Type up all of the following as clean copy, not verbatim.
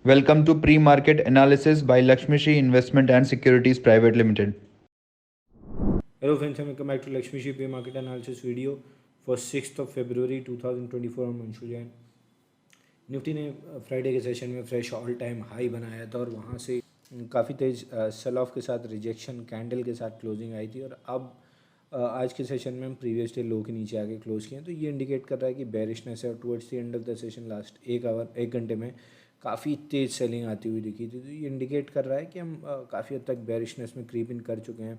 Welcome to Pre-Market Analysis by Lakshmi Shri Investment and Securities Private Limited. Hello friends, and welcome back to Lakshmi Shri Pre-Market Analysis video for 6th of February 2024 on Manshu Jain. Nifty ने Friday के session में fresh all time high बनाया था और वहाँ से काफ़ी तेज़ सेल ऑफ के साथ रिजेक्शन कैंडल के साथ क्लोजिंग आई थी और अब आज के सेशन में हम प्रीवियस डे लो के नीचे आके क्लोज किए हैं। तो ये इंडिकेट कर रहा है कि बेरिशनेस है और towards the end of the session last एक घंटे में काफ़ी तेज़ सेलिंग आती हुई दिखी थी। तो ये इंडिकेट कर रहा है कि हम काफ़ी हद तक बेरिशनेस में क्रीप इन कर चुके हैं।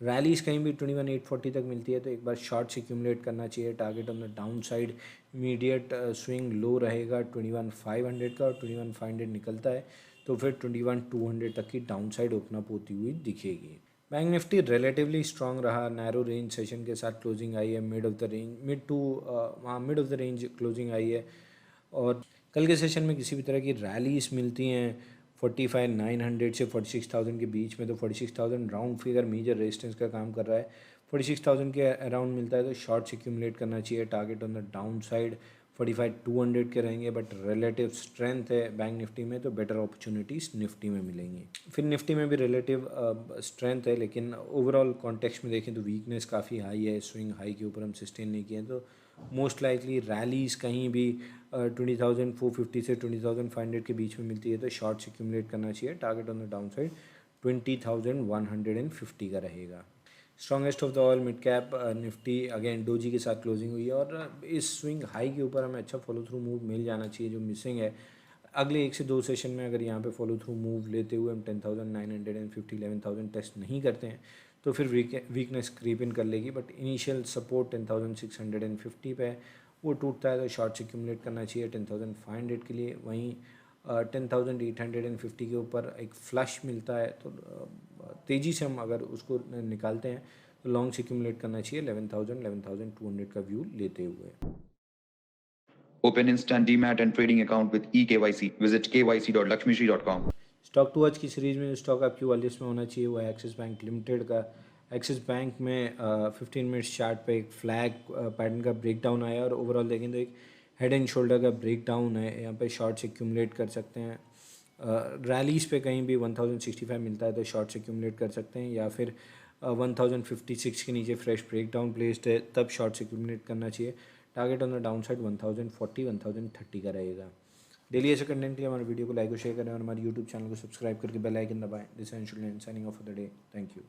रैलीज कहीं भी 21,840 तक मिलती है तो एक बार शॉर्ट से एक्यूमुलेट करना चाहिए। Target on the down side immediate swing low रहेगा 21,500 का, और 21,500 निकलता है तो फिर 21,200 तक की डाउन साइड ओपन अप होती हुई दिखेगी। बैंक निफ्टी रिलेटिवली स्ट्रॉन्ग रहा, नैरो रेंज सेशन के साथ क्लोजिंग आई है, mid of the range closing आई है। और कल के सेशन में किसी भी तरह की रैलीज मिलती हैं 45,900 से 46,000 के बीच में, तो 46,000 राउंड फिगर मेजर रेजिस्टेंस का काम कर रहा है। 46,000 के अराउंड मिलता है तो शॉर्ट से एक्यूमुलेट करना चाहिए। Target on the down side 45,200 के रहेंगे, बट रिलेटिव स्ट्रेंथ है बैंक निफ्टी में तो बेटर अपॉर्चुनिटीज़ निफ्टी में मिलेंगी। फिर निफ्टी में भी रिलेटिव स्ट्रेंथ है, लेकिन ओवरऑल कॉन्टेक्स्ट में देखें तो वीकनेस काफ़ी हाई है। स्विंग हाई के ऊपर हम सस्टेन नहीं किए, तो मोस्ट लाइकली रैलीज कहीं भी 20,450 से 20,500 के बीच में मिलती है तो शॉर्ट से एक्यूमुलेट करना चाहिए। Target on the down side 20,150 का रहेगा। Strongest of the all mid cap Nifty again doji के साथ क्लोजिंग हुई है और इस स्विंग हाई के ऊपर हमें अच्छा फॉलो थ्रू मूव मिल जाना चाहिए जो मिसिंग है। अगले 1 से 2 सेशन में अगर यहाँ पे फॉलो थ्रू मूव लेते हुए हम 10,950 11,000 टेस्ट नहीं करते हैं तो फिर वीकनेस क्रीप इन कर लेगी। बट इनिशियल सपोर्ट 10,650 पे है, वो टूटता है तो शॉर्ट से एक्यूमुलेट करना चाहिए 10,500 के लिए। वहीं 10,850 के ऊपर एक फ्लश मिलता है तो तेज़ी से हम अगर उसको निकालते हैं तो लॉन्ग से एक्यूमुलेट करना चाहिए 11,200 का व्यू लेते हुए। Open instant demat and trading account with eKYC. Visit kyc.lakshmishri.com. Stock to watch की सीरीज़ में स्टॉक आपकी वॉच लिस्ट में होना चाहिए वो है एक्सिस बैंक लिमिटेड का। एक्सिस बैंक में 15 मिनट्स चार्ट पे एक फ्लैग पैटर्न का ब्रेकडाउन आया और ओवरऑल देखें तो एक हेड एंड शोल्डर का ब्रेकडाउन है। यहाँ पे शॉर्ट से एक्यूमुलेट कर सकते हैं। रैलीज़ पे कहीं भी 1065 मिलता है तो शॉर्ट से एक्यूमुलेट कर सकते हैं, या फिर 1056 के नीचे फ्रेश ब्रेकडाउन प्लेस्ड है तब शॉर्ट से एक्यूमुलेट करना चाहिए। Target on the down side 1040 1030 का रहेगा। डेली ऐसे कंटेंट के लिए हमारे वीडियो को लाइक और शेयर करें और हमारे यूट्यूब चैनल को सब्सक्राइब करके बेल आइकन दबाएं। This is Anshul signing off for the day. Thank you.